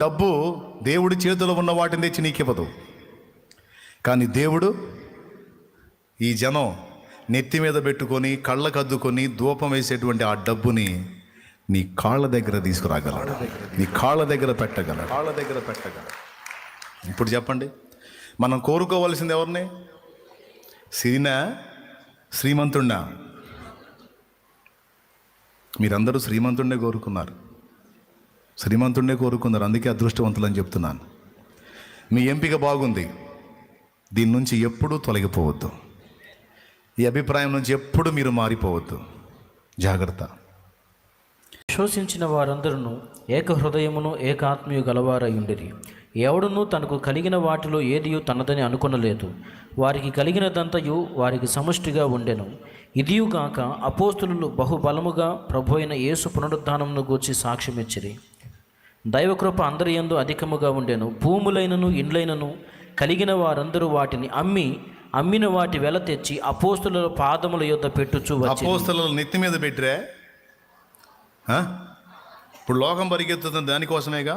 డబ్బు దేవుడి చేతిలో ఉన్న వాటిని తెచ్చి నీకు ఇవ్వదు. కానీ దేవుడు ఈ జనం నెత్తి మీద పెట్టుకొని కళ్ళకు అద్దుకొని ధూపం వేసేటువంటి ఆ డబ్బుని నీ కాళ్ళ దగ్గర తీసుకురాగలడు, నీ కాళ్ళ దగ్గర పెట్టగలడు. ఇప్పుడు చెప్పండి, మనం కోరుకోవాల్సింది ఎవరిని? సిరినా, శ్రీమంతుణ్ణా? మీరందరూ శ్రీమంతుణ్ణే కోరుకున్నారు, అందుకే అదృష్టవంతులు అని చెప్తున్నాను. మీ ఎంపిక బాగుంది, దీని నుంచి ఎప్పుడూ తొలగిపోవద్దు, ఈ అభిప్రాయం నుంచి ఎప్పుడు మీరు మారిపోవద్దు. జాగ్రత్త. విశ్వసించిన వారందరూ ఏక హృదయమును ఏకాత్మీయు గలవారయుండిరి. ఎవడునూ తనకు కలిగిన వాటిలో ఏదియు తనదని అనుకొనలేదు. వారికి కలిగినదంతయు వారికి సమష్టిగా ఉండెను. ఇదియుగాక అపోస్తులు బహుబలముగా ప్రభు అయిన యేసు పునరుద్ధానమును గూర్చి సాక్ష్యమిచ్చిరి. దైవకృప అందరి యందు అధికముగా ఉండెను. భూములైనను ఇండ్లైనను కలిగిన వారందరూ వాటిని అమ్మిన వాటి వెల తెచ్చి అపోస్తుల పాదముల యొద్ద పెట్టుచు వచ్చి. అపోస్తుల నెత్తి మీద పెట్టిరే. ఇప్పుడు లోకం పరిగెత్తుతుంది దానికోసమేగా.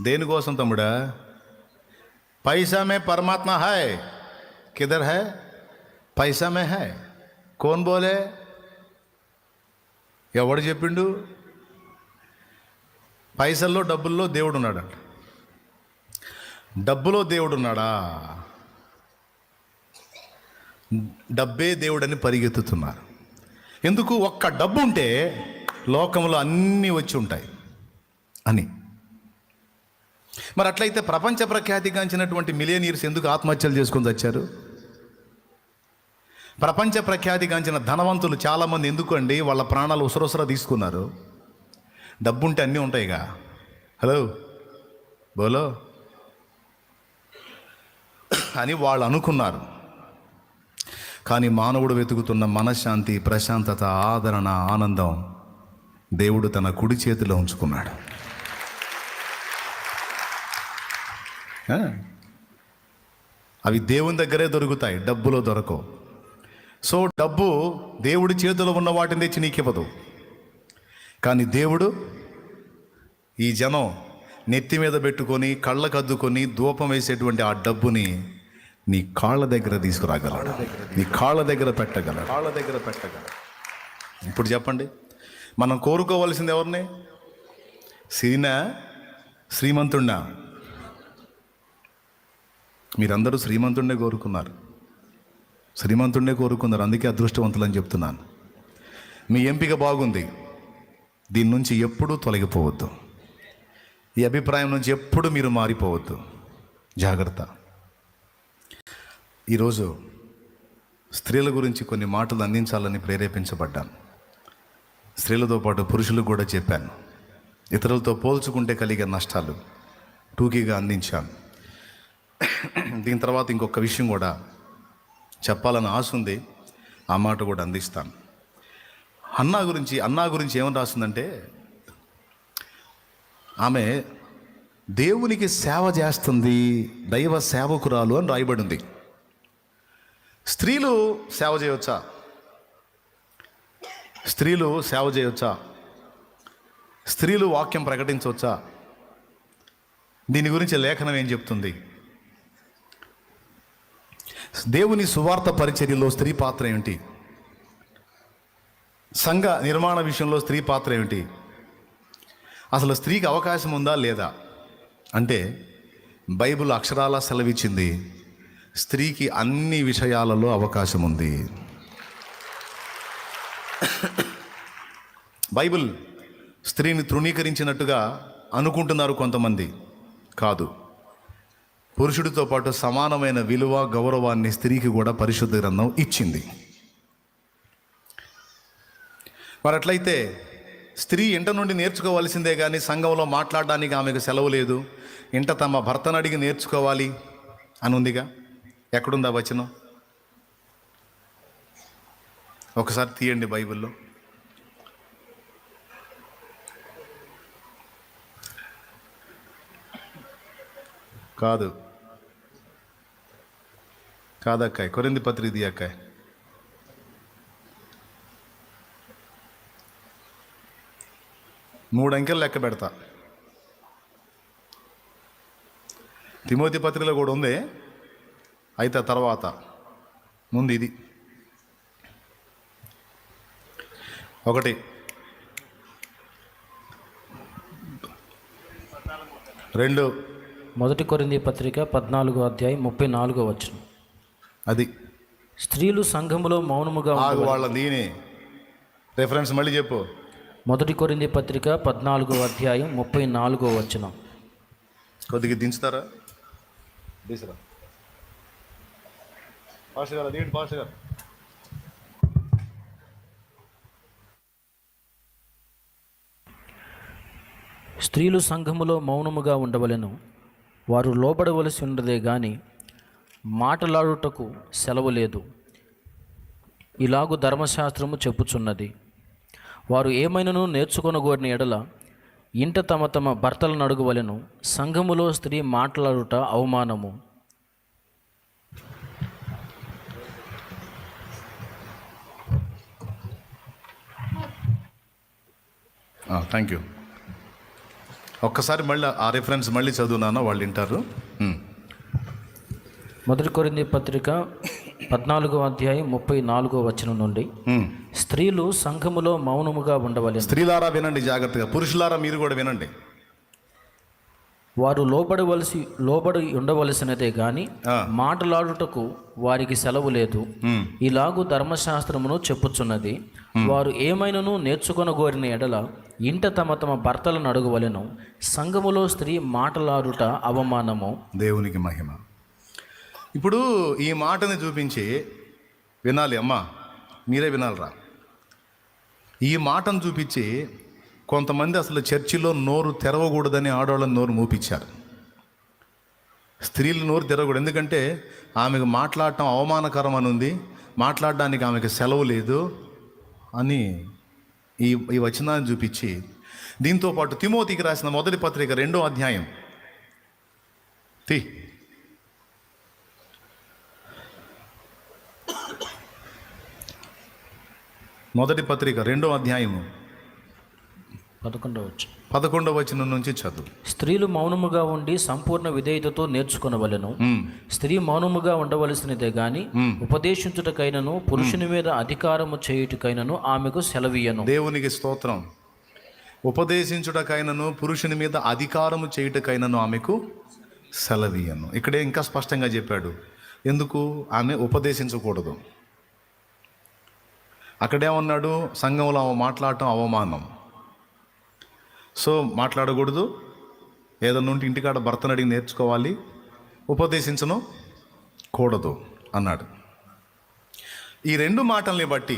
దేనికోసం తమ్ముడా? पैसा में परमात्मा है, किधर है? पैसा में है. कौन बोले? ఎవడు చెప్పిండు? పైసల్లో డబ్బుల్లో దేవుడు ఉన్నాడు. డబ్బులో దేవుడు ఉన్నాడా? డబ్బే దేవుడని పరిగెత్తుతున్నారు. ఎందుకు? ఒక్క డబ్బు ఉంటే లోకంలో అన్నీ వచ్చి ఉంటాయి అని. మరి అట్లయితే ప్రపంచ ప్రఖ్యాతిగాంచినటువంటి మిలియనీర్స్ ఎందుకు ఆత్మహత్యలు చేసుకొని వచ్చారు? ప్రపంచ ప్రఖ్యాతిగాంచిన ధనవంతులు చాలామంది ఎందుకు అండి వాళ్ళ ప్రాణాలు ఉసరొసర తీసుకున్నారు? డబ్బు ఉంటే అన్నీ ఉంటాయిగా. హలో బోలో అని వాళ్ళు అనుకున్నారు. కానీ మానవుడు వెతుకుతున్న మనశ్శాంతి, ప్రశాంతత, ఆదరణ, ఆనందం దేవుడు తన కుడి చేతిలో ఉంచుకున్నాడు. అవి దేవుని దగ్గరే దొరుకుతాయి, డబ్బులో దొరకవు. సో డబ్బు దేవుడి చేతిలో ఉన్న వాటిని తెచ్చి నీకు ఇవ్వదు. కానీ దేవుడు ఈ జనం నెత్తి మీద పెట్టుకొని కళ్ళకు అద్దుకొని ధూపం వేసేటువంటి ఆ డబ్బుని నీ కాళ్ళ దగ్గర తీసుకురాగలడు, నీ కాళ్ళ దగ్గర పెట్టగలడు. ఇప్పుడు చెప్పండి, మనం కోరుకోవాల్సింది ఎవరిని? సిరినా, శ్రీమంతుణ్ణా? మీరందరూ శ్రీమంతుణ్ణే కోరుకున్నారు, అందుకే అదృష్టవంతులు అని చెప్తున్నాను. మీ ఎంపిక బాగుంది, దీని నుంచి ఎప్పుడూ తొలగిపోవద్దు, ఈ అభిప్రాయం నుంచి ఎప్పుడు మీరు మారిపోవద్దు. జాగ్రత్త. ఈరోజు స్త్రీల గురించి కొన్ని మాటలు అందించాలని ప్రేరేపించబడ్డాను. స్త్రీలతో పాటు పురుషులకు కూడా చెప్పాను. ఇతరులతో పోల్చుకుంటే కలిగే నష్టాలు టూకీగా అందించాను. దీని తర్వాత ఇంకొక విషయం కూడా చెప్పాలని ఆశ ఉంది, ఆ మాట కూడా అందిస్తాను. అన్నా గురించి ఏమని రాస్తుందంటే, ఆమె దేవునికి సేవ చేస్తుంది, దైవ సేవకురాలు అని రాయబడింది. స్త్రీలు సేవ చేయవచ్చా? స్త్రీలు వాక్యం ప్రకటించవచ్చా? దీని గురించి లేఖనం ఏం చెప్తుంది? దేవుని సువార్త పరిచర్యలో స్త్రీ పాత్ర ఏమిటి? సంఘ నిర్మాణ విషయంలో స్త్రీ పాత్ర ఏమిటి? అసలు స్త్రీకి అవకాశం ఉందా లేదా అంటే, బైబిల్ అక్షరాలా సెలవిచ్చింది, స్త్రీకి అన్ని విషయాలలో అవకాశం ఉంది. బైబిల్ స్త్రీని తృణీకరించినట్టుగా అనుకుంటున్నారు కొంతమంది. కాదు, పురుషుడితో పాటు సమానమైన విలువ, గౌరవాన్ని స్త్రీకి కూడా పరిశుద్ధ గ్రంథం ఇచ్చింది. మరి అట్లయితే స్త్రీ ఇంట నుండి నేర్చుకోవాల్సిందే కానీ సంఘంలో మాట్లాడడానికి ఆమెకు సెలవు లేదు. ఇంట తమ భర్తను అడిగి నేర్చుకోవాలి అని ఉందిగా. ఎక్కడుందా వచనం? ఒకసారి తీయండి బైబిల్లో. కాదక్కాయ్, కొరింథీ పత్రిక ది అక్కాయ్. మూడు అంకెలు లెక్క పెడతా. తిమోతి పత్రికలో కూడా ఉంది, అయితే తర్వాత ముందు ఇది ఒకటి 2 మొదటి కొరింథీ పత్రిక 14వ అధ్యాయం 34వ వచనం. అది స్త్రీలు సంఘములో మౌనముగా వాళ్ళ దీని రెఫరెన్స్ మళ్ళీ చెప్పు. మొదటి కొరింథీ పత్రిక 14వ అధ్యాయం 34వ వచనం. కొద్దిగా దించుతారా? తీసురా పాస్టర్ గారు, అదేంటి పాస్టర్ గారు? స్త్రీలు సంఘములో మౌనముగా ఉండవలెను, వారు లోబడవలసి ఉన్నదే గాని మాటలాడుటకు సెలవు లేదు, ఇలాగు ధర్మశాస్త్రము చెప్పుచున్నది. వారు ఏమైనను నేర్చుకొనగోరిన ఎడల ఇంట తమ తమ భర్తలను అడుగువలెను, సంఘములో స్త్రీ మాట్లాడుట అవమానము. Thank you. ఒక్కసారి మళ్ళీ ఆ రిఫరెన్స్ మళ్ళీ చదువునానా, వాళ్ళు వింటారు. మొదటి కొరింథీ పత్రిక 14వ అధ్యాయం 34వ వచనం నుండి, స్త్రీలు సంఘములో మౌనముగా ఉండవలెను. స్త్రీలారా వినండి జాగ్రత్తగా, పురుషులారా మీరు కూడా వినండి. వారు లోబడి ఉండవలసినదే గాని మాటలాడుటకు వారికి సెలవు లేదు, ఇలాగు ధర్మశాస్త్రమును చెప్పుచున్నది. వారు ఏమైనను నేర్చుకొనగోరిన ఎడల ఇంట తమ తమ భర్తలను అడుగువలెను, సంఘములో స్త్రీ మాటలాడుట అవమానము. దేవునికి మహిమ. ఇప్పుడు ఈ మాటని చూపించి వినాలి అమ్మా, మీరే వినాలిరా. ఈ మాటను చూపించి కొంతమంది అసలు చర్చిలో నోరు తెరవకూడదని ఆడవాళ్ళని నోరు మూపించారు. స్త్రీలు నోరు తెరవకూడదు, ఎందుకంటే ఆమెకు మాట్లాడటం అవమానకరం అని ఉంది, మాట్లాడడానికి ఆమెకు సెలవు లేదు అని ఈ వచనాన్ని చూపించి, దీంతోపాటు తిమోతికి రాసిన మొదటి పత్రిక 2వ అధ్యాయం మొదటి పత్రిక 2వ అధ్యాయము 11వ వచనం నుంచి చదువు. స్త్రీలు మౌనముగా ఉండి సంపూర్ణ విధేయతతో నేర్చుకొనవలెను. స్త్రీ మౌనముగా ఉండవలసినదే గాని ఉపదేశించుటకైనను పురుషుని మీద అధికారము చేయుటకైనను ఆమెకు సెలవీయను. దేవునికి స్తోత్రం. ఉపదేశించుటకైనను పురుషుని మీద అధికారము చేయుటకైనను ఆమెకు సెలవీయను. ఇక్కడే ఇంకా స్పష్టంగా చెప్పాడు ఎందుకు ఆమె ఉపదేశించకూడదు. అక్కడేమన్నాడు, సంఘంలో మాట్లాడటం అవమానం, సో మాట్లాడకూడదు, ఏదన్నా ఉంటే ఇంటికాడ భర్తను అడిగి నేర్చుకోవాలి, ఉపదేశించను కూడదు అన్నాడు. ఈ 2 మాటల్ని బట్టి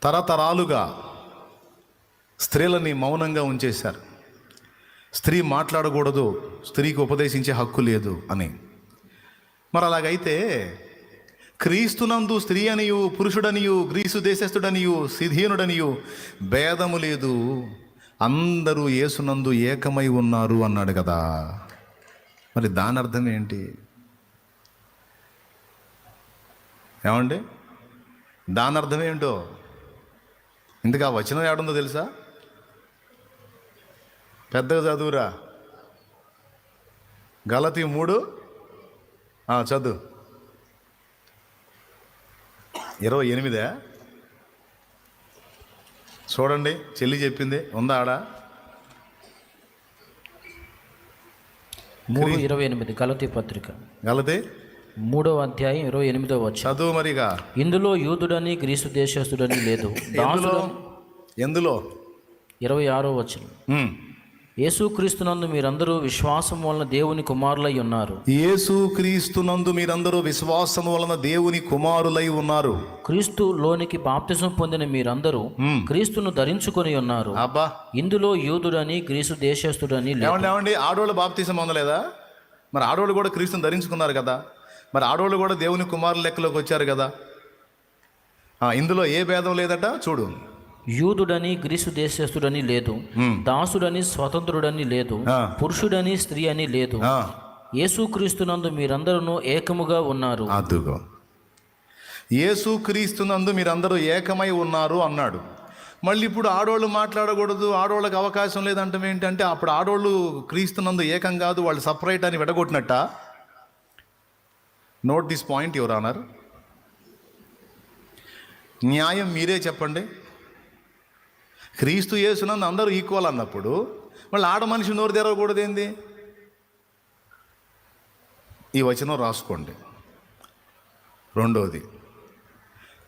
తరతరాలుగా స్త్రీలని మౌనంగా ఉంచేశారు. స్త్రీ మాట్లాడకూడదు, స్త్రీకి ఉపదేశించే హక్కు లేదు అని. మరి అలాగైతే క్రీస్తునందు స్త్రీ అనియు పురుషుడనియు గ్రీసు దేశస్థుడనియు సిధీనుడనియు భేదము లేదు, అందరూ యేసునందు ఏకమై ఉన్నారు అన్నాడు కదా. మరి దాని అర్థం ఏంటి? ఏమండి, దాని అర్థం ఏంటో ఇందుకు ఆ వచనం ఏడుందో తెలుసా? పెద్దగా చదువురా, గలతీ 3 చదువు 28. చూడండి, చెల్లి చెప్పింది ఉందా ఆడ? 3:28 గలతీ పత్రిక, గలతీ 3వ అధ్యాయం 28వ వచనం చదువు. మరిగా ఇందులో యూదుడని గ్రీసు దేశస్థుడని లేదు. ఎందులో 26వ వచనం, యేసుక్రీస్తునందు మీరందరూ విశ్వాసం వలన దేవుని కుమారులై ఉన్నారు. యేసుక్రీస్తునందు మీరందరూ విశ్వాసం వలన దేవుని కుమారులై ఉన్నారు. క్రీస్తు లోనికి బాప్తిజం పొందిన మీరందరూ క్రీస్తును ధరించుకొని ఉన్నారు. అబ్బా, ఇందులో యూదుడని గ్రీసు దేశస్థుడని లేదు. ఏమండి, ఆడవాళ్ళు బాప్తిజం పొందలేదా? మరి ఆడవాళ్ళు కూడా క్రీస్తుని ధరించుకున్నారు కదా, మరి ఆడవాళ్ళు కూడా దేవుని కుమారుల లెక్కలోకి వచ్చారు కదా. ఇందులో ఏ భేదం లేదట. చూడు, యూదుడని గ్రీసు దేశస్థుడని లేదు, దాసుడని స్వతంత్రుడని లేదు, పురుషుడని స్త్రీ అని లేదు, యేసుక్రీస్తునందు మీరందరూ ఏకముగా ఉన్నారు. అదుగో, యేసుక్రీస్తునందు మీరందరూ ఏకమై ఉన్నారు అన్నాడు. మళ్ళీ ఇప్పుడు ఆడవాళ్ళు మాట్లాడకూడదు, ఆడవాళ్ళకి అవకాశం లేదంటాం ఏంటంటే అప్పుడు ఆడవాళ్ళు క్రీస్తునందు ఏకం కాదు, వాళ్ళు సపరేట్ అని విడగొట్టినట్ట. Note this point your honour. న్యాయం మీరే చెప్పండి. క్రీస్తు యేసునందు అందరూ ఈక్వల్ అన్నప్పుడు మళ్ళీ ఆడ మనిషి నోరు తెరవకూడదు ఏంది? ఈ వచనం రాసుకోండి. రెండోది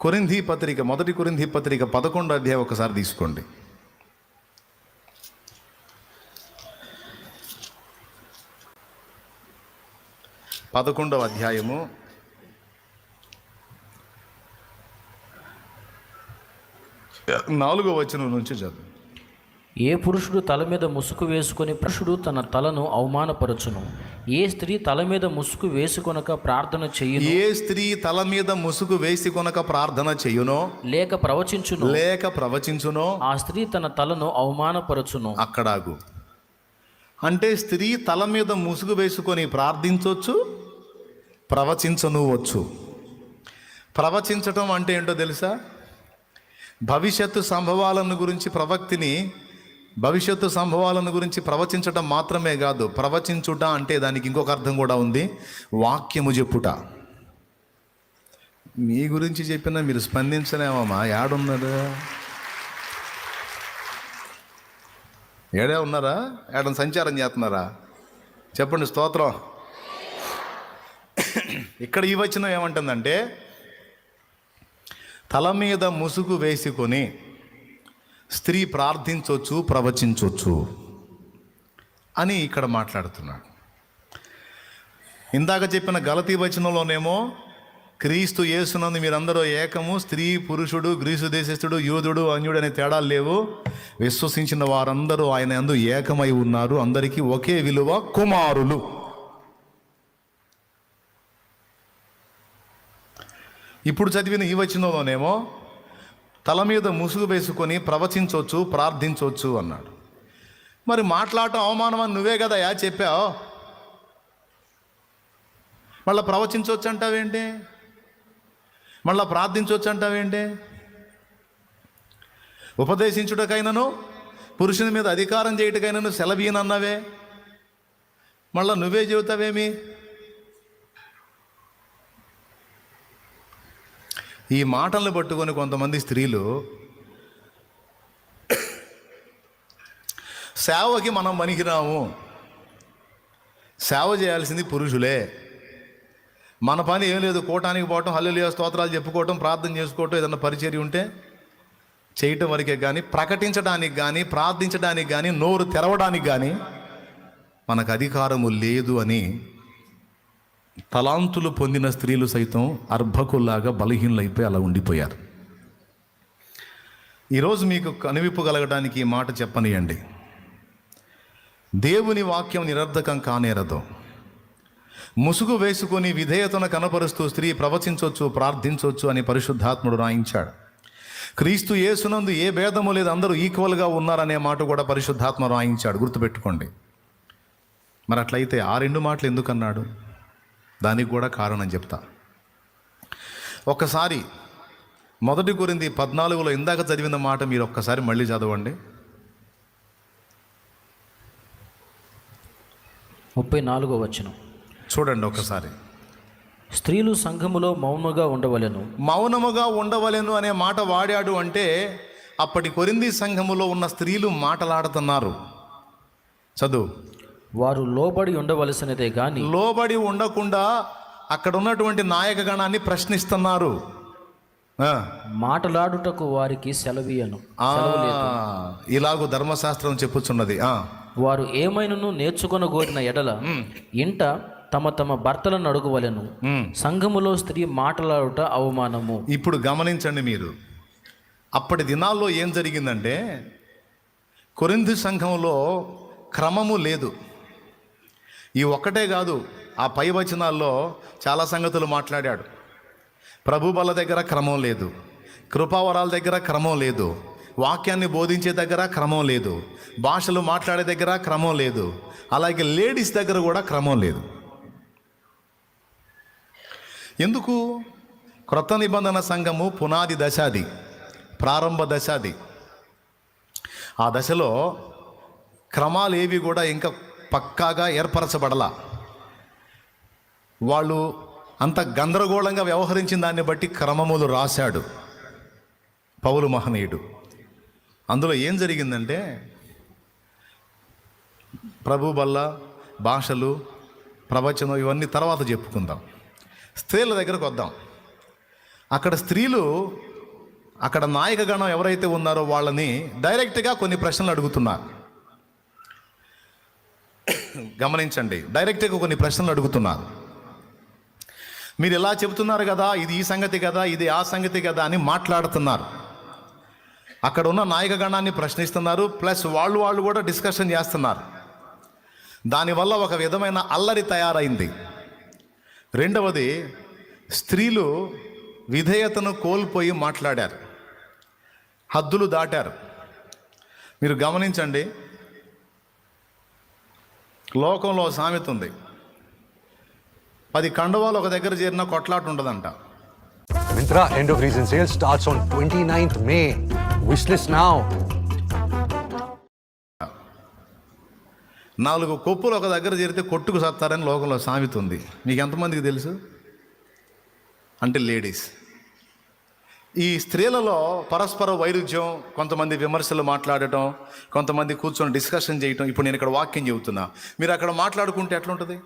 కొరింథీ పత్రిక, మొదటి కొరింథీ పత్రిక 11వ అధ్యాయం ఒకసారి తీసుకోండి. 11వ అధ్యాయము 4వ వచనం నుంచి చదువు. ఏ పురుషుడు తల మీద ముసుగు వేసుకొని పురుషుడు తన తలను అవమానపరచును. ఏ స్త్రీ తల మీద ముసుగు వేసుకొనక ప్రార్థన చేయును. ఏ స్త్రీ తల మీద ముసుగు వేసి కొనక ప్రార్థన చేయునో లేక ప్రవచించునో ఆ స్త్రీ తన తలను అవమానపరచును. అక్కడాగు. అంటే స్త్రీ తల మీద ముసుగు వేసుకొని ప్రార్థించవచ్చు, ప్రవచించనువచ్చు. ప్రవచించటం అంటే ఏంటో తెలుసా? భవిష్యత్తు సంభవాలను గురించి భవిష్యత్తు సంభవాలను గురించి ప్రవచించటం మాత్రమే కాదు, ప్రవచించుట అంటే దానికి ఇంకొక అర్థం కూడా ఉంది, వాక్యము చెప్పుట. మీ గురించి చెప్పినా మీరు స్పందించలేమమ్మా. ఏడున్నారు? ఏడే ఉన్నారా? ఏడని సంచారం చేస్తున్నారా? చెప్పండి స్తోత్రం. ఇక్కడ ఈ వచనం ఏమంటుందంటే తల మీద ముసుగు వేసుకొని స్త్రీ ప్రార్థించవచ్చు, ప్రవచించవచ్చు అని ఇక్కడ మాట్లాడుతున్నాడు. ఇందాక చెప్పిన గలతీ వచనంలోనేమో క్రీస్తు యేసునందు మీరందరూ ఏకము, స్త్రీ పురుషుడు, గ్రీసు దేశస్థుడు, యూదుడు, అన్యుడు అనే తేడాలు లేవు. విశ్వసించిన వారందరూ ఆయన యందు ఏకమై ఉన్నారు. అందరికీ ఒకే విలువ, కుమారులు. ఇప్పుడు చదివిన ఈ వచనంలోనేమో తల మీద ముసుగు వేసుకొని ప్రవచించవచ్చు, ప్రార్థించవచ్చు అన్నాడు. మరి మాట్లాడటం అవమానం అని నువ్వే కదా చెప్పావు, మళ్ళీ ప్రవచించవచ్చు అంటావేంటి? మళ్ళీ ప్రార్థించవచ్చు అంటావేంటి? ఉపదేశించుటకైనను పురుషుని మీద అధికారం చేయటకైనను సెలవీనన్నావే, మళ్ళీ నువ్వే చెబుతావేమి? ఈ మాటలను పట్టుకొని కొంతమంది స్త్రీలు సేవకి మనం పనికిరాము, సేవ చేయాల్సింది పురుషులే, మన పని ఏం లేదు, కూటానికి పోవటం, హల్లెలూయా స్తోత్రాలు చెప్పుకోవటం, ప్రార్థన చేసుకోవటం, ఏదన్నా పరిచర్య ఉంటే చేయటం వరకే కానీ ప్రకటించడానికి కానీ ప్రార్థించడానికి కానీ నోరు తెరవడానికి కానీ మనకు అధికారము లేదు అని తలాంతులు పొందిన స్త్రీలు సైతం అర్భకుల్లాగా బలహీనలైపోయి అలా ఉండిపోయారు. ఈరోజు మీకు కనువిప్పగలగడానికి ఈ మాట చెప్పనియండి. దేవుని వాక్యం నిరర్ధకం కానేరదు. ముసుగు వేసుకొని విధేయతను కనపరుస్తూ స్త్రీ ప్రవచించవచ్చు, ప్రార్థించవచ్చు అని పరిశుద్ధాత్ముడు రాయించాడు. క్రీస్తు యేసునందు ఏ భేదము లేదు, అందరూ ఈక్వల్గా ఉన్నారనే మాట కూడా పరిశుద్ధాత్మ రాయించాడు. గుర్తుపెట్టుకోండి. మరి అట్లయితే ఆ రెండు మాటలు ఎందుకన్నాడు? దానికి కూడా కారణం చెప్తా. ఒక్కసారి 1 కొరింథీ 14లో ఇందాక చదివిన మాట మీరు ఒక్కసారి మళ్ళీ చదవండి. 34వ వచనం చూడండి ఒకసారి. స్త్రీలు సంఘములో మౌనముగా ఉండవలెను అనే మాట వాడాడు. అంటే అప్పటి కొరింథీ సంఘములో ఉన్న స్త్రీలు మాటలాడుతున్నారు. చదువు. వారు లోబడి ఉండవలసినదే గాని లోబడి ఉండకుండా అక్కడ ఉన్నటువంటి నాయక గణాన్ని ప్రశ్నిస్తున్నారు. మాటలాడుటకు వారికి సెలవీయను. ఇలాగూ ధర్మశాస్త్రం చెప్పుచున్నది. వారు ఏమైనను నేర్చుకొనగోరిన ఎడల ఇంట తమ తమ భర్తలను అడుగువలెను. సంఘములో స్త్రీ మాటలాడుట అవమానము. ఇప్పుడు గమనించండి మీరు, అప్పటి దినాల్లో ఏం జరిగిందంటే కొరింథీ సంఘంలో క్రమము లేదు. ఈ ఒక్కటే కాదు, ఆ పై వచనాల్లో చాలా సంగతులు మాట్లాడాడు. ప్రభు బల దగ్గర క్రమం లేదు, కృపావరాల దగ్గర క్రమం లేదు, వాక్యాన్ని బోధించే దగ్గర క్రమం లేదు, భాషలు మాట్లాడే దగ్గర క్రమం లేదు, అలాగే లేడీస్ దగ్గర కూడా క్రమం లేదు. ఎందుకు? క్రొత్త నిబంధన సంఘము పునాది దశాది, ప్రారంభ దశాది. ఆ దశలో క్రమాలు ఏవి కూడా ఇంకా పక్కాగా ఏర్పరచబడలా. వాళ్ళు అంత గందరగోళంగా వ్యవహరించిన దాన్ని బట్టి క్రమములు రాశాడు పౌలు మహనీయుడు. అందులో ఏం జరిగిందంటే, ప్రభు బల్ల, భాషలు, ప్రవచనం ఇవన్నీ తర్వాత చెప్పుకుందాం. స్త్రీల దగ్గరకు వద్దాం. అక్కడ స్త్రీలు, అక్కడ నాయకగణం ఎవరైతే ఉన్నారో వాళ్ళని డైరెక్ట్గా కొన్ని ప్రశ్నలు అడుగుతున్నారు. గమనించండి, డైరెక్ట్గా కొన్ని ప్రశ్నలు అడుగుతున్నారు. మీరు ఇలా చెబుతున్నారు కదా, ఇది ఈ సంగతి కదా, ఇది ఆ సంగతి కదా అని మాట్లాడుతున్నారు. అక్కడ ఉన్న నాయకగణాన్ని ప్రశ్నిస్తున్నారు, ప్లస్ వాళ్ళు కూడా డిస్కషన్ చేస్తున్నారు. దానివల్ల ఒక విధమైన అల్లరి తయారైంది. రెండవది, స్త్రీలు విధేయతను కోల్పోయి మాట్లాడారు, హద్దులు దాటారు. మీరు గమనించండి, లోకంలో సామెత ఉంది, 10 కండువాలు ఒక దగ్గర చేరిన కొట్లాట ఉండదంట. Myntra end of season sale starts on 29th May. Wishlist now. 4 కొప్పులు ఒక దగ్గర చేరితే కొట్టుకు సత్తారని లోకంలో సామెత ఉంది. మీకు ఎంతమందికి తెలుసు? అంటే లేడీస్. ఈ స్త్రీలలో పరస్పర వైరుధ్యం, కొంతమంది విమర్శలు మాట్లాడటం, కొంతమంది కూర్చొని డిస్కషన్ చేయటం. ఇప్పుడు నేను ఇక్కడ వాక్యం చెబుతున్నా, మీరు అక్కడ మాట్లాడుకుంటే ఎట్లుంటుంది?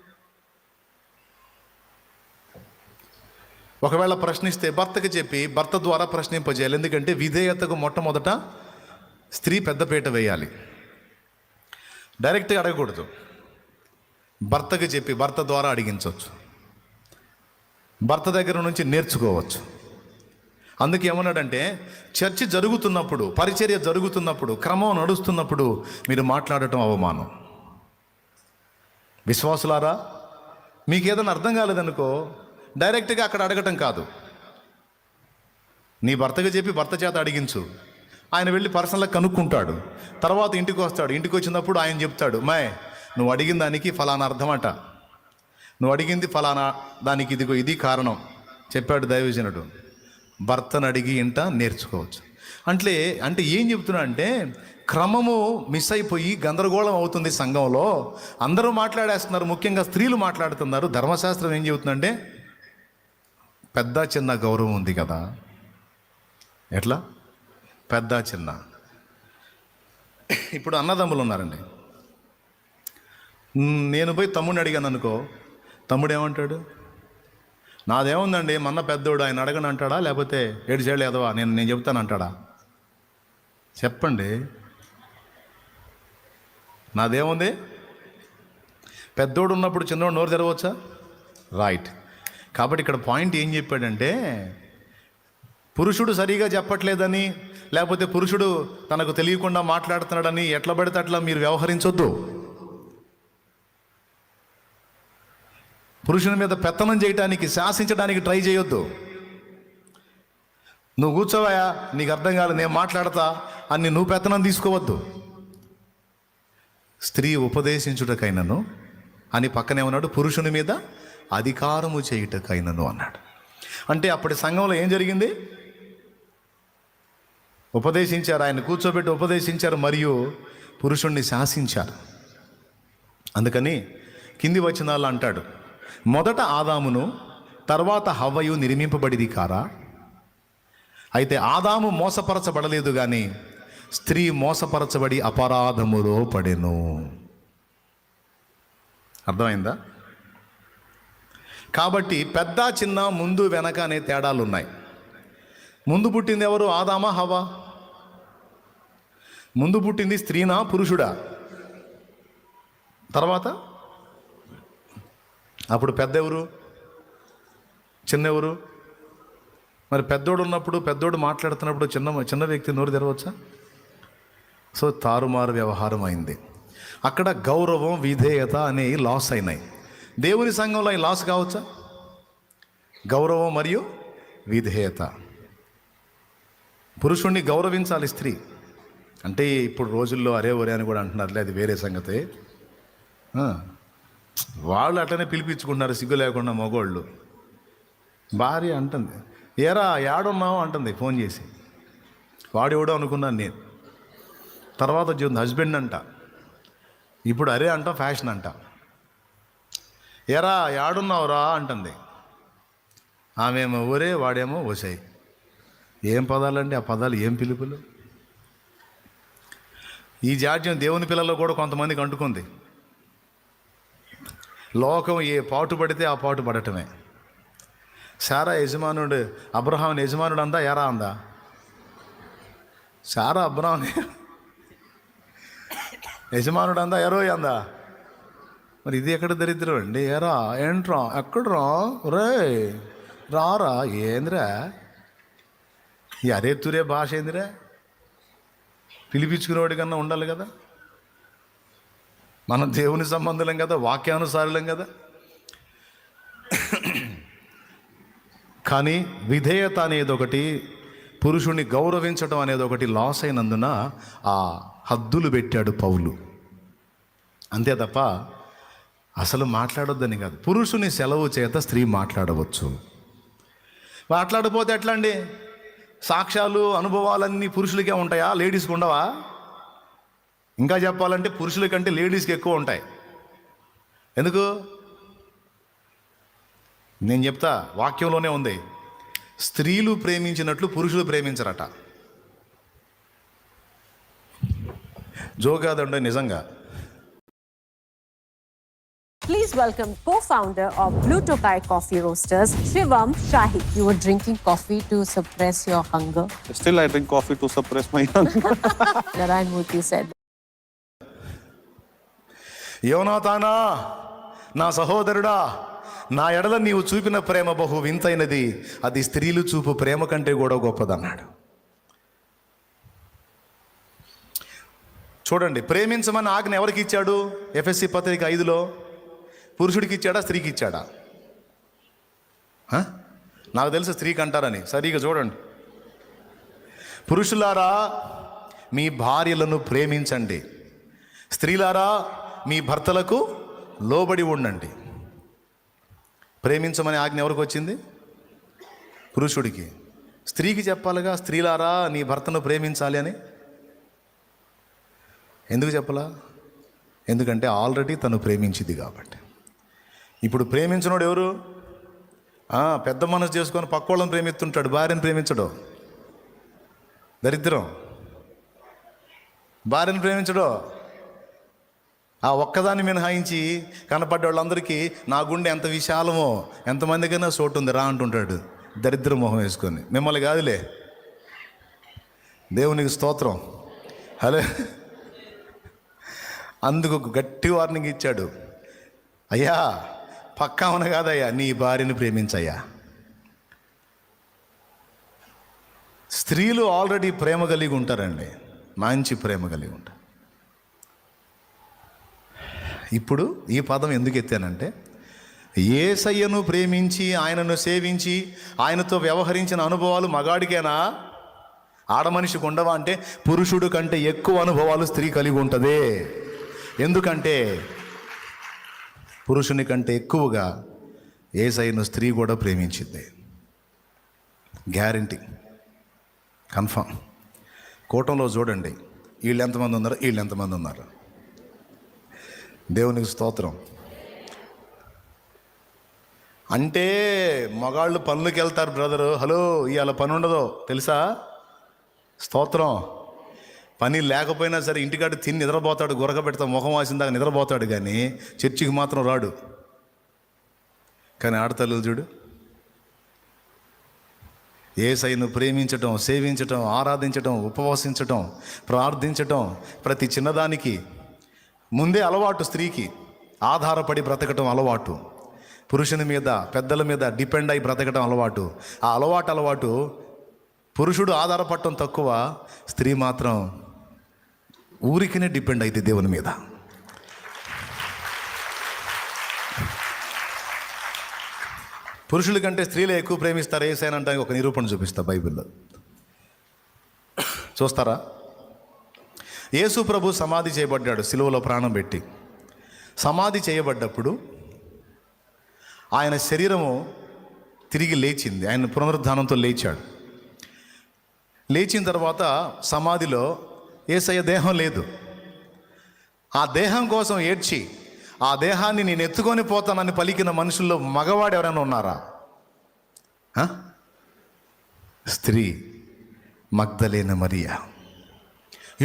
ఒకవేళ ప్రశ్నిస్తే భర్తకి చెప్పి భర్త ద్వారా ప్రశ్నింపజేయాలి. ఎందుకంటే విధేయతకు మొట్టమొదట స్త్రీ పెద్దపీట వేయాలి. డైరెక్ట్గా అడగకూడదు, భర్తకి చెప్పి భర్త ద్వారా అడిగించవచ్చు, భర్త దగ్గర నుంచి నేర్చుకోవచ్చు. అందుకే ఏమన్నాడంటే, చర్చ జరుగుతున్నప్పుడు, పరిచర్య జరుగుతున్నప్పుడు, క్రమం నడుస్తున్నప్పుడు మీరు మాట్లాడటం అవమానం. విశ్వాసులారా, మీకు ఏదైనా అర్థం కాలేదనుకో, డైరెక్ట్గా అక్కడ అడగటం కాదు, నీ భర్తగా చెప్పి భర్త చేత అడిగించు. ఆయన వెళ్ళి పర్సనల్గా కనుక్కుంటాడు. తర్వాత ఇంటికి వస్తాడు. ఇంటికి వచ్చినప్పుడు ఆయన చెప్తాడు, మాయ్ నువ్వు అడిగిన దానికి ఫలానా అర్థమట, నువ్వు అడిగింది ఫలానా దానికి ఇదిగో ఇది కారణం చెప్పాడు దైవజనుడు. భర్తను అడిగి ఇంట నేర్చుకోవచ్చు. అంటే ఏం చెప్తున్నా అంటే, క్రమము మిస్ అయిపోయి గందరగోళం అవుతుంది సంఘంలో. అందరూ మాట్లాడేస్తున్నారు, ముఖ్యంగా స్త్రీలు మాట్లాడుతున్నారు. ధర్మశాస్త్రం ఏం చెబుతుందంటే, పెద్ద చిన్న గౌరవం ఉంది కదా. ఎట్లా? పెద్ద చిన్న. ఇప్పుడు అన్నదమ్ములు ఉన్నారండి. నేను పోయి తమ్ముడిని అడిగాను అనుకో, తమ్ముడు ఏమంటాడు? నాదేముందండి, మన్న పెద్దోడు, ఆయన అడగను అంటాడా? లేకపోతే 7 చేళ్ళు ఎదవా నేను చెప్తాను అంటాడా? చెప్పండి. నాదేముంది? పెద్దోడు ఉన్నప్పుడు చిన్నోడు నోరు తెరవచ్చా? రైట్. కాబట్టి ఇక్కడ పాయింట్ ఏం చెప్పాడంటే, పురుషుడు సరిగా చెప్పట్లేదని, లేకపోతే పురుషుడు తనకు తెలియకుండా మాట్లాడుతున్నాడని ఎట్లా పడితే అట్లా మీరు వ్యవహరించొద్దు. పురుషుని మీద పెత్తనం చేయడానికి, శాసించడానికి ట్రై చేయొద్దు. నువ్వు కూర్చోవయా, నీకు అర్థం కాదు, నేను మాట్లాడతా అని నువ్వు పెత్తనం తీసుకోవద్దు. స్త్రీ ఉపదేశించుటకైనను అని పక్కనే ఉన్నాడు, పురుషుని మీద అధికారము చేయుటకైనను అన్నాడు. అంటే అప్పటి సంఘంలో ఏం జరిగింది? ఉపదేశించారు, ఆయన కూర్చోబెట్టి ఉపదేశించారు, మరియు పురుషుణ్ణి శాసించారు. అందుకని కింది వచనాలు అంటాడు, మొదట ఆదామును తర్వాత హవ్వయు నిర్మింపబడిది కారా? అయితే ఆదాము మోసపరచబడలేదు కానీ స్త్రీ మోసపరచబడి అపరాధములో పడెను. అర్థమైందా? కాబట్టి పెద్ద చిన్న, ముందు వెనక అనే తేడాలు ఉన్నాయి. ముందు పుట్టింది ఎవరు? ఆదామా హవ్వా? ముందు పుట్టింది స్త్రీనా పురుషుడా? తర్వాత అప్పుడు పెద్ద ఎవరు, చిన్న ఎవరు? మరి పెద్దోడు ఉన్నప్పుడు, పెద్దోడు మాట్లాడుతున్నప్పుడు చిన్న వ్యక్తి నోరు తెరవచ్చా? సో తారుమారు వ్యవహారం అయింది. అక్కడ గౌరవం, విధేయత అనేవి లాస్ అయినాయి. దేవుని సంఘంలో అవి లాస్ కావచ్చా? గౌరవం మరియు విధేయత. పురుషుణ్ణి గౌరవించాలి స్త్రీ. అంటే ఇప్పుడు రోజుల్లో అరే ఒరే అని కూడా అంటున్నారులే, అది వేరే సంగతి. వాళ్ళు అట్లనే పిలిపించుకుంటున్నారు సిగ్గు లేకుండా మగోళ్ళు. భార్య అంటుంది, ఏరా యాడున్నావు అంటుంది ఫోన్ చేసి. వాడెవడో అనుకున్నాను నేను. తర్వాత వచ్చింది హస్బెండ్ అంట. ఇప్పుడు అరే అంట ఫ్యాషన్ అంట. ఎరా యాడున్నావురా అంటుంది. ఆమెమో ఊరే, వాడేమో ఓసాయి. ఏం పదాలండి ఆ పదాలు, ఏం పిలుపులు! ఈ జాడ్యం దేవుని పిల్లల్లో కూడా కొంతమందికి అంటుకుంది. లోకం ఏ పాటు పడితే ఆ పాటు పడటమే. శారా యజమానుడు అబ్రహాం యజమానుడు అందా, ఎరా అందా? శారా అబ్రహాం యజమానుడు అందా, ఎరోయ్ అందా? మరి ఇది ఎక్కడ దరిద్రం అండి? ఎరా ఏంట్రా, ఎక్కడ్రా, రే రారా, ఏందిరా ఈ అరే తురే భాష ఏందిరా? పిలిపించుకునేవాడి కన్నా ఉండాలి కదా. మనం దేవుని సంబంధులం కదా, వాక్యానుసారులం కదా. కానీ విధేయత అనేది ఒకటి, పురుషుణ్ణి గౌరవించడం అనేది ఒకటి లాస్ అయినందున ఆ హద్దులు పెట్టాడు పౌలు. అంతే తప్ప అసలు మాట్లాడొద్దని కాదు. పురుషుని సెలవు చేత స్త్రీ మాట్లాడవచ్చు. మాట్లాడకపోతే ఎట్లా అండి? సాక్ష్యాలు అనుభవాలన్నీ పురుషులకే ఉంటాయా, లేడీస్కి ఉండవా? ఇంకా చెప్పాలంటే పురుషుల కంటే లేడీస్కి ఎక్కువ ఉంటాయి. ఎందుకు? నేను చెప్తా, వాక్యంలోనే ఉంది. స్త్రీలు ప్రేమించినట్లు పురుషులు ప్రేమించరట. జోగాదండి, నిజంగా. Please welcome co-founder of Blue Tokai Coffee Roasters, Shivam Shahi. You were drinking coffee to suppress your hunger. Still, I drink coffee to suppress my hunger. Narayan Murthy said. యోనాతానా, నా సహోదరుడా, నా ఎడల నీవు చూపిన ప్రేమ బహు వింతైనది, అది స్త్రీలు చూపు ప్రేమ కంటే కూడా గొప్పదన్నాడు. చూడండి, ప్రేమించమని ఆజ్ఞ ఎవరికి ఇచ్చాడు? ఎఫెసీ పత్రిక 5లో పురుషుడికి ఇచ్చాడా, స్త్రీకి ఇచ్చాడా? నాకు తెలుసు స్త్రీకి అంటారని. సరిగా చూడండి. పురుషులారా మీ భార్యలను ప్రేమించండి, స్త్రీలారా మీ భర్తలకు లోబడి ఉండండి. ప్రేమించమని ఆజ్ఞ ఎవరికి వచ్చింది? పురుషుడికి. స్త్రీకి చెప్పాలిగా, స్త్రీలారా నీ భర్తను ప్రేమించాలి అని. ఎందుకు చెప్పలా? ఎందుకంటే ఆల్రెడీ తను ప్రేమించింది కాబట్టి. ఇప్పుడు ప్రేమించినోడు ఎవరు? పెద్ద మనసు చేసుకొని పక్కోళ్ళని ప్రేమిస్తుంటాడు, భార్యను ప్రేమించడు. దరిద్రం. భార్యను ప్రేమించడు. ఆ ఒక్కదాన్ని మినహాయించి కనపడ్డ వాళ్ళందరికీ నా గుండె ఎంత విశాలమో, ఎంతమందికైనా చోటు ఉంది రా అంటుంటాడు, దరిద్ర మొహం వేసుకొని. మిమ్మల్ని కాదులే, దేవునికి స్తోత్రం. హలో, అందుకు గట్టి వార్నింగ్ ఇచ్చాడు. అయ్యా పక్కామన కాదయ్యా, నీ భార్యను ప్రేమించయ్యా. స్త్రీలు ఆల్రెడీ ప్రేమ కలిగి ఉంటారండి, మంచి ప్రేమ కలిగి ఉంటారు. ఇప్పుడు ఈ పదం ఎందుకు ఎత్తానంటే, యేసయ్యను ప్రేమించి ఆయనను సేవించి ఆయనతో వ్యవహరించిన అనుభవాలు మగాడికేనా, ఆడమనిషికి ఉండవా అంటే పురుషుడు కంటే ఎక్కువ అనుభవాలు స్త్రీ కలిగి ఉంటుంది. ఎందుకంటే పురుషుని కంటే ఎక్కువగా యేసయ్యను స్త్రీ కూడా ప్రేమించింది. Guarantee, confirm. కూటంలో చూడండి, వీళ్ళు ఎంతమంది ఉన్నారు, వీళ్ళు ఎంతమంది ఉన్నారు. దేవునికి స్తోత్రం. అంటే మగాళ్ళు పనులకు వెళ్తారు బ్రదరు. హలో, ఇవాళ పని ఉండదో తెలుసా? స్తోత్రం. పని లేకపోయినా సరే ఇంటికాడ తిని నిద్రపోతాడు, గురక పెడతా ముఖం వాసిందాక నిద్రపోతాడు, కానీ చర్చికి మాత్రం రాడు. కానీ ఆడతల్లులు చూడు, యేసయ్యను ప్రేమించటం, సేవించటం, ఆరాధించటం, ఉపవాసించటం, ప్రార్థించటం, ప్రతి చిన్నదానికి ముందే అలవాటు. స్త్రీకి ఆధారపడి బ్రతకటం అలవాటు, పురుషుని మీద పెద్దల మీద డిపెండ్ అయి బ్రతకటం అలవాటు. ఆ అలవాటు పురుషుడు ఆధారపడటం తక్కువ, స్త్రీ మాత్రం ఊరికినే డిపెండ్ అయితే దేవుని మీద. పురుషుల కంటే స్త్రీలే ఎక్కువ ప్రేమిస్తారు యేసయ్యనంటానికి ఒక నిరూపణ చూపిస్తా బైబిల్లో. చూస్తారా? యేసు ప్రభు సమాధి చేయబడ్డాడు, సిలువలో ప్రాణం పెట్టి. సమాధి చేయబడ్డప్పుడు ఆయన శరీరము తిరిగి లేచింది, ఆయన పునరుద్ధానంతో లేచాడు. లేచిన తర్వాత సమాధిలో యేసయ్య దేహం లేదు. ఆ దేహం కోసం ఏడ్చి ఆ దేహాన్ని నేను ఎత్తుకొని పోతానని పలికిన మనుషుల్లో మగవాడు ఎవరైనా ఉన్నారా? స్త్రీ మగ్దలేన మరియా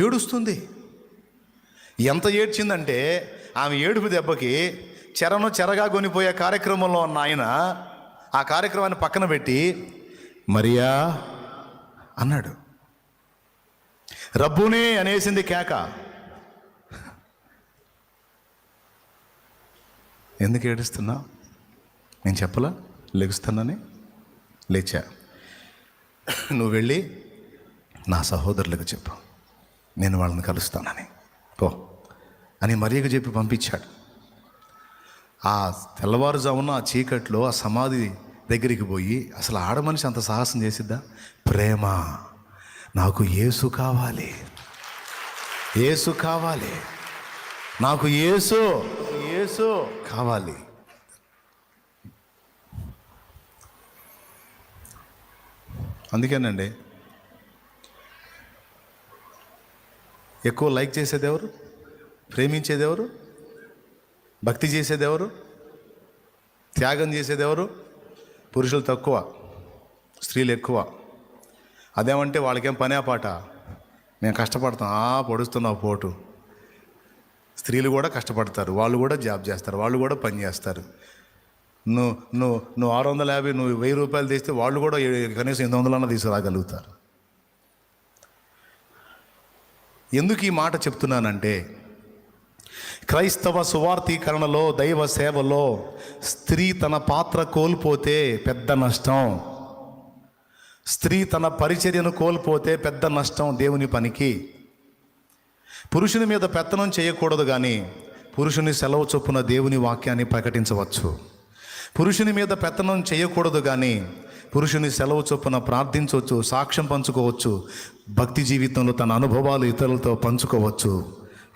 ఏడుస్తుంది. ఎంత ఏడ్చిందంటే ఆమె ఏడుపు దెబ్బకి చెరగా కొనిపోయే కార్యక్రమంలో ఉన్న ఆయన ఆ కార్యక్రమాన్ని పక్కన పెట్టి మరియా అన్నాడు. రబ్బునే అనేసింది కేక. ఎందుకు ఏడుస్తున్నా? నేను చెప్పలా లెగుస్తున్నానని? లేచా. నువ్వు వెళ్ళి నా సహోదరులకు చెప్పు, నేను వాళ్ళని కలుస్తానని పో అని మరియకు చెప్పి పంపించాడు. ఆ తెల్లవారుజామున ఆ చీకట్లో ఆ సమాధి దగ్గరికి పోయి, అసలు ఆడమనిషి అంత సాహసం చేసిద్దా? ప్రేమ, నాకు యేసు కావాలి, యేసు కావాలి, నాకు యేసు యేసు కావాలి. అందుకేనండి ఎక్కువ లైక్ చేసేది ఎవరు? ప్రేమించేది ఎవరు? భక్తి చేసేది ఎవరు? త్యాగం చేసేది ఎవరు? పురుషులు తక్కువ, స్త్రీలు ఎక్కువ. అదేమంటే వాళ్ళకేం పనే పాట? మేము కష్టపడతాం, పొడుస్తున్నావు పోటు. స్త్రీలు కూడా కష్టపడతారు, వాళ్ళు కూడా జాబ్ చేస్తారు, వాళ్ళు కూడా పని చేస్తారు. నువ్వు 650, నువ్వు 1000 రూపాయలు తీస్తే వాళ్ళు కూడా కనీసం 800 తీసుకురాగలుగుతారు. ఎందుకు ఈ మాట చెప్తున్నానంటే, క్రైస్తవ సువార్థీకరణలో, దైవ సేవలో స్త్రీ తన పాత్ర కోల్పోతే పెద్ద నష్టం. స్త్రీ తన పరిచర్యను కోల్పోతే పెద్ద నష్టం దేవుని పనికి. పురుషుని మీద పెత్తనం చేయకూడదు, కానీ పురుషుని సెలవు చొప్పున దేవుని వాక్యాన్ని ప్రకటించవచ్చు. పురుషుని మీద పెత్తనం చేయకూడదు, కానీ పురుషుని సెలవు చొప్పున ప్రార్థించవచ్చు, సాక్ష్యం పంచుకోవచ్చు, భక్తి జీవితంలో తన అనుభవాలు ఇతరులతో పంచుకోవచ్చు.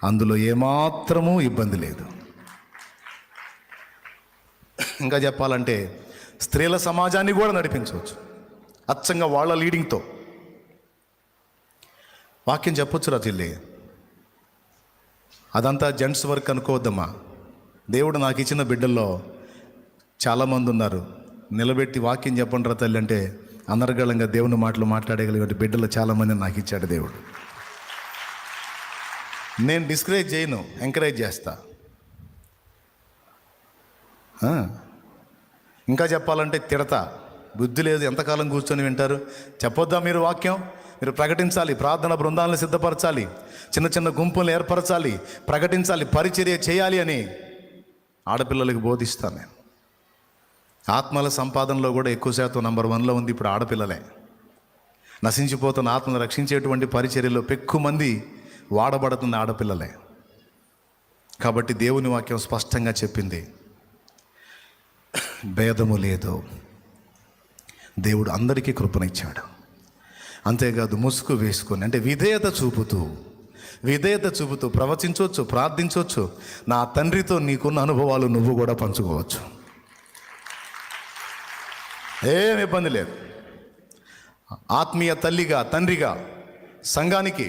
అందులో ఏమాత్రమూ ఇబ్బంది లేదు. ఇంకా చెప్పాలంటే స్త్రీల సమాజాన్ని కూడా నడిపించవచ్చు, అచ్చంగా వాళ్ళ లీడింగ్తో. వాక్యం చెప్పొచ్చురా చెల్లి, అదంతా జెంట్స్ వర్క్ అనుకోవద్దమ్మా. దేవుడు నాకు ఇచ్చిన బిడ్డల్లో చాలామంది ఉన్నారు. నిలబెట్టి వాక్యం చెప్పండి రా తల్లి అంటే అనర్గళంగా దేవుని మాటలు మాట్లాడగలిగే బిడ్డలు చాలామంది నాకు ఇచ్చాడు దేవుడు. నేను డిస్కరేజ్ చేయను, ఎంకరేజ్ చేస్తా. ఇంకా చెప్పాలంటే తిడతా. బుద్ధి లేదు, ఎంతకాలం కూర్చొని వింటారు? చెప్పొద్దా మీరు వాక్యం? మీరు ప్రకటించాలి, ప్రార్థన బృందాలను సిద్ధపరచాలి, చిన్న చిన్న గుంపులను ఏర్పరచాలి, ప్రకటించాలి, పరిచర్య చేయాలి అని ఆడపిల్లలకు బోధిస్తాను నేను. ఆత్మల సంపాదనలో కూడా ఎక్కువ శాతం నంబర్ 1లో ఉంది ఇప్పుడు ఆడపిల్లలే. నశించిపోతున్న ఆత్మను రక్షించేటువంటి పరిచర్యలో పెక్కుమంది వాడబడుతున్న ఆడపిల్లలే. కాబట్టి దేవుని వాక్యం స్పష్టంగా చెప్పింది, భేదము లేదు. దేవుడు అందరికీ కృపనిచ్చాడు. అంతేకాదు ముసుగు వేసుకొని, అంటే విధేయత చూపుతూ ప్రవచించవచ్చు, ప్రార్థించవచ్చు. నా తండ్రితో నీకున్న అనుభవాలు నువ్వు కూడా పంచుకోవచ్చు, ఏం ఇబ్బంది లేదు. ఆత్మీయ తల్లిగా, తండ్రిగా సంఘానికి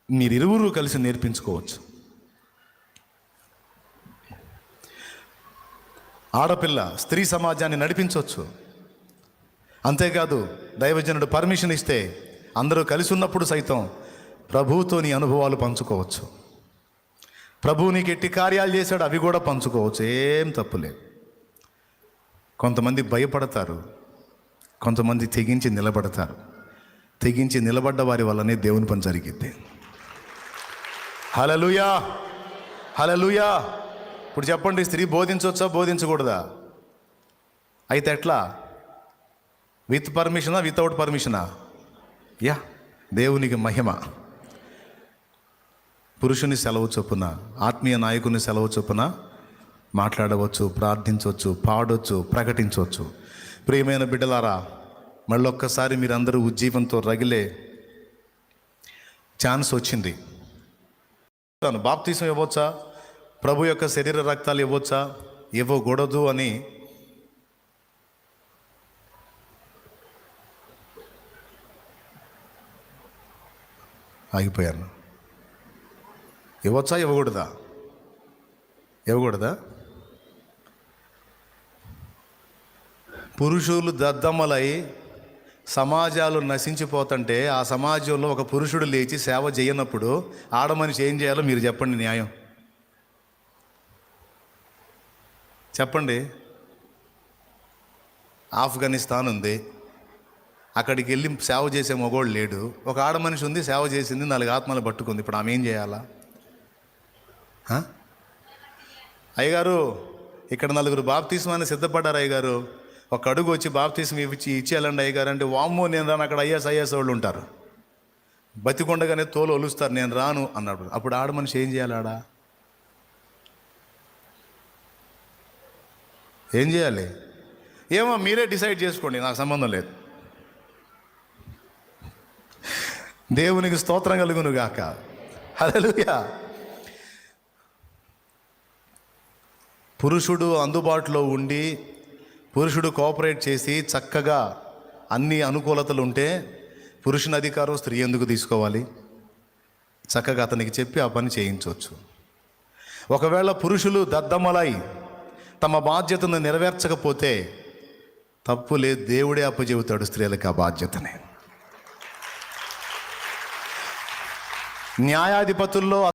మీరిరువురు కలిసి నేర్పించుకోవచ్చు. ఆడపిల్ల స్త్రీ సమాజాన్ని నడిపించవచ్చు. అంతేకాదు దైవజనుడు పర్మిషన్ ఇస్తే అందరూ కలిసి ఉన్నప్పుడు సైతం ప్రభువుతో నీ అనుభవాలు పంచుకోవచ్చు. ప్రభువు నీకు ఎట్టి కార్యాలు చేశాడు, అవి కూడా పంచుకోవచ్చు, ఏం తప్పులేదు. కొంతమంది భయపడతారు, కొంతమంది తెగించి నిలబడతారు. తెగించి నిలబడ్డ వారి వల్లనే దేవుని పని జరిగిద్ది. హల్లెలూయా, హల్లెలూయా. ఇప్పుడు చెప్పండి, స్త్రీ బోధించవచ్చా, బోధించకూడదా? అయితే ఎట్లా? విత్ పర్మిషనా, వితౌట్ పర్మిషనా? యా, దేవునికి మహిమ. పురుషుని సెలవు చొప్పున, ఆత్మీయ నాయకుని సెలవు చొప్పున మాట్లాడవచ్చు, ప్రార్థించవచ్చు, పాడవచ్చు, ప్రకటించవచ్చు. ప్రియమైన బిడ్డలారా, మళ్ళొక్కసారి మీరందరూ ఉజ్జీవంతో రగిలే ఛాన్స్ వచ్చింది. బాప్తీసం ఇవ్వచ్చా, ప్రభు యొక్క శరీర రక్తాలు ఇవ్వచ్చా, ఇవ్వకూడదు అని ఆగిపోయాను. ఇవ్వచ్చా ఇవ్వకూడదా? ఇవ్వకూడదా? పురుషులు దద్దమ్మలై సమాజాలు నశించిపోతుంటే ఆ సమాజంలో ఒక పురుషుడు లేచి సేవ చేయనప్పుడు ఆడమనిషి ఏం చేయాలో మీరు చెప్పండి. న్యాయం చెప్పండి. ఆఫ్ఘనిస్తాన్ ఉంది, అక్కడికి వెళ్ళి సేవ చేసే మగోడు లేడు. ఒక ఆడమనిషి ఉంది, సేవ చేసింది, 4 ఆత్మలు పట్టుకుంది. ఇప్పుడు ఆమె ఏం చేయాలా? అయ్యగారు ఇక్కడ 4 బాప్తిస్మాన్ని సిద్ధపడ్డారు అయ్యగారు, ఒక అడుగు వచ్చి బాప్తిస్మ ఇచ్చేయాలండి అయ్యగారు అంటే, వామ్మో నేను రాను, అక్కడ ఐఎస్ వాళ్ళు ఉంటారు, బతికొండగానే తోలు ఒలుస్తారు, నేను రాను అన్నాడు. అప్పుడు ఆడమనిషి ఏం చేయాలి? ఏం చేయాలి? ఏమో మీరే డిసైడ్ చేసుకోండి, నాకు సంబంధం లేదు. దేవునికి స్తోత్రం కలుగును గాక. హల్లెలూయా. పురుషుడు అందుబాటులో ఉండి పురుషుడు కోఆపరేట్ చేసి చక్కగా అన్ని అనుకూలతలు ఉంటే పురుషుని అధికారం స్త్రీ ఎందుకు తీసుకోవాలి? చక్కగా అతనికి చెప్పి ఆ పని చేయించవచ్చు. ఒకవేళ పురుషులు దద్దమ్మలై తమ బాధ్యతను నెరవేర్చకపోతే తప్పు లేదు, దేవుడే అప్పచెబుతాడు స్త్రీలకు ఆ బాధ్యతని. న్యాయాధిపతుల్లో